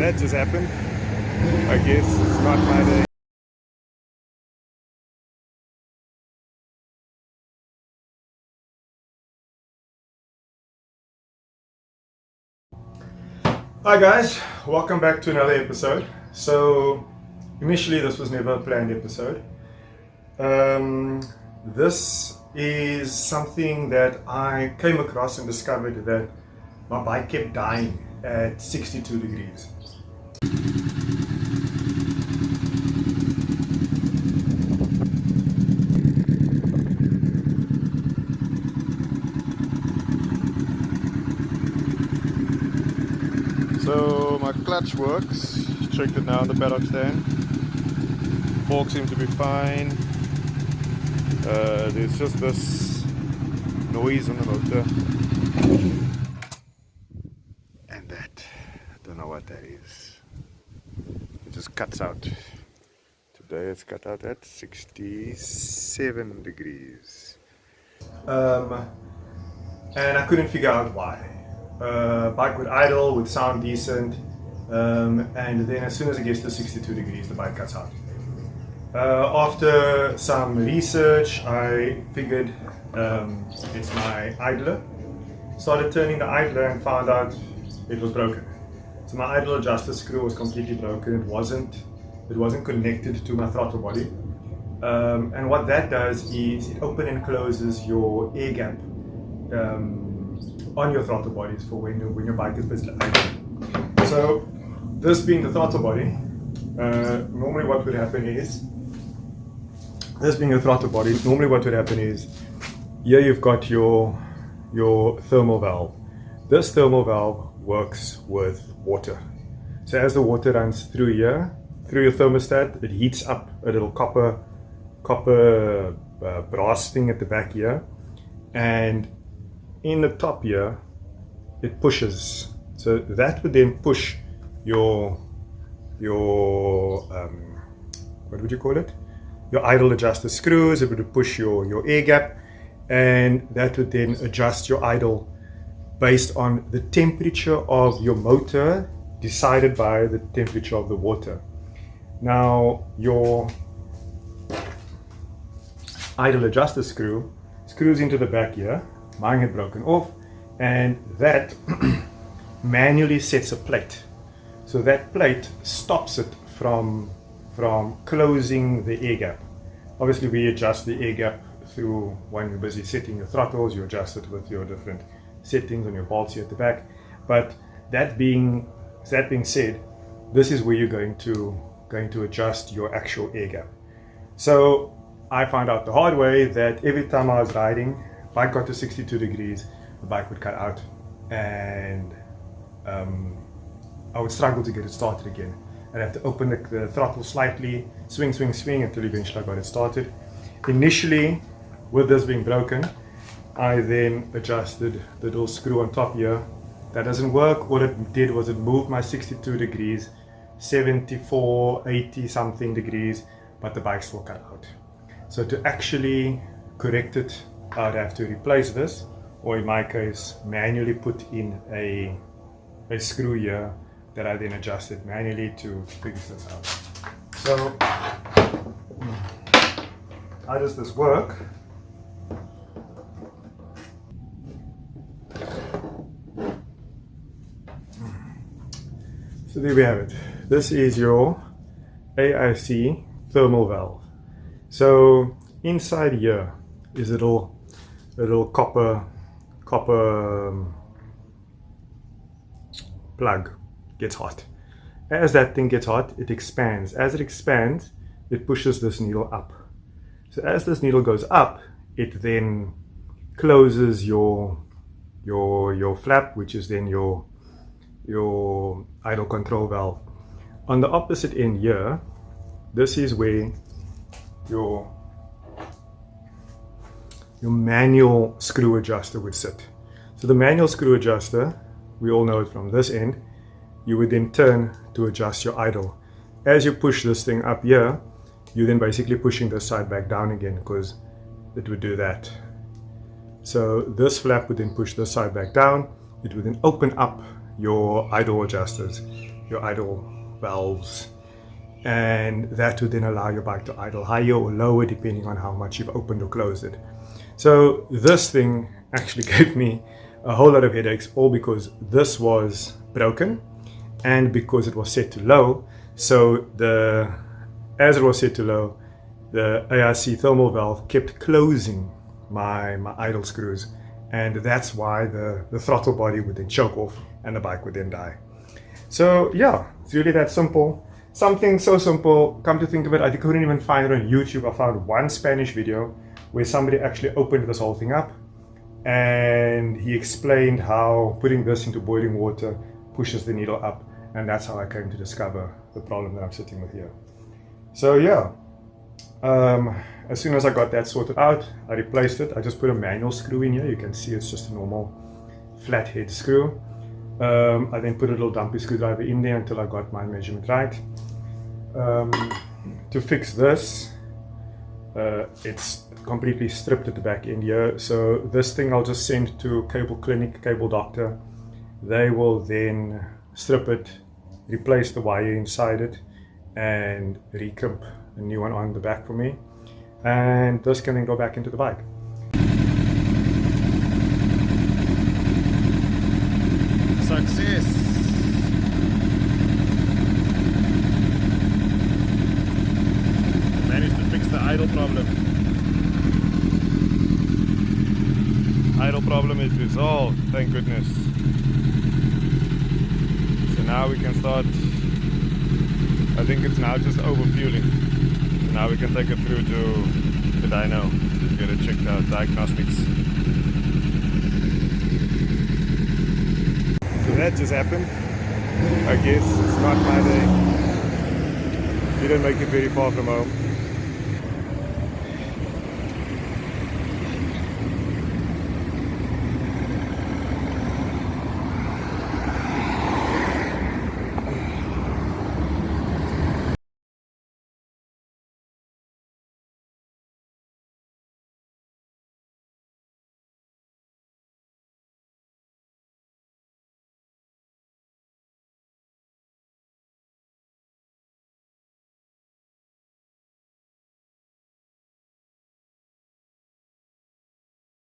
that just happened. I guess it's not my day. Hi guys, welcome back to another episode. So initially this was never a planned episode. This is something that I came across and discovered that my bike kept dying at 62 degrees. So my clutch works, checked it now on the paddock stand. Forks seem to be fine. There's just this noise on the motor. And that, I don't know what that is. It just cuts out. Today it's cut out at 67 degrees. And I couldn't figure out why. Bike would idle, would sound decent, and then as soon as it gets to 62 degrees the bike cuts out. After some research I figured it's my idler. Started turning the idler and found out it was broken. So my idle adjuster screw was completely broken. It wasn't connected to my throttle body, and what that does is it opens and closes your air gap on your throttle bodies for when your bike is busy idle. So this being the throttle body, normally what would happen is, here you've got your thermal valve. This thermal valve works with water. So as the water runs through here, through your thermostat, it heats up a little copper brass thing at the back here, and in the top here it pushes. So that would then push your what would you call it? Your idle adjuster screws. It would push your air gap, and that would then adjust your idle based on the temperature of your motor decided by the temperature of the water. Now your idle adjuster screws into the back here. Mine had broken off, and that manually sets a plate. So that plate stops it from closing the air gap. Obviously we adjust the air gap through, when you're busy setting your throttles, you adjust it with your different settings on your bolts here at the back. But that being said, this is where you're going to adjust your actual air gap. So I found out the hard way that every time I was riding, bike got to 62 degrees, the bike would cut out, and I would struggle to get it started again. I'd have to open the throttle slightly, swing until eventually I got it started. Initially, with this being broken, I then adjusted the little screw on top here. That doesn't work. What it did was it moved my 62 degrees, 74, 80 something degrees, but the bike still cut out. So to actually correct it, I'd have to replace this, or in my case manually put in a screw here that I then adjusted manually to figure this out. So how does this work? So there we have it. This is your AIC thermal valve. So inside here is a little copper plug. Gets hot. As that thing gets hot, it expands. As it expands, it pushes this needle up. So as this needle goes up, it then closes your flap, which is then your idle control valve. On the opposite end here, this is where your manual screw adjuster would sit. So the manual screw adjuster, we all know it from this end, you would then turn to adjust your idle. As you push this thing up here, you're then basically pushing this side back down again, because it would do that. So this flap would then push this side back down. It would then open up your idle adjusters. your idle valves, and that would then allow your bike to idle higher or lower depending on how much you've opened or closed it. So this thing actually gave me a whole lot of headaches, all because this was broken and because it was set to low. So as it was set to low, the AIC thermal valve kept closing my idle screws, and that's why the throttle body would then choke off and the bike would then die. So yeah, it's really that simple. Something so simple, come to think of it, I couldn't even find it on YouTube. I found one Spanish video where somebody actually opened this whole thing up and he explained how putting this into boiling water pushes the needle up, and that's how I came to discover the problem that I'm sitting with here. So yeah, as soon as I got that sorted out, I replaced it. I just put a manual screw in here. You can see it's just a normal flathead screw. I then put a little dumpy screwdriver in there until I got my measurement right. To fix this, it's completely stripped at the back end here. So this thing I'll just send to Cable Clinic, Cable Doctor. They will then strip it, replace the wire inside it, and recrimp a new one on the back for me. And this can then go back into the bike. Success! Managed to fix the idle problem. Idle problem is resolved, thank goodness. So now we can start, I think it's now just overfueling. So now we can take it through to the dyno, get it checked out, diagnostics. So that just happened. I guess it's not my day. Didn't make it very far from home.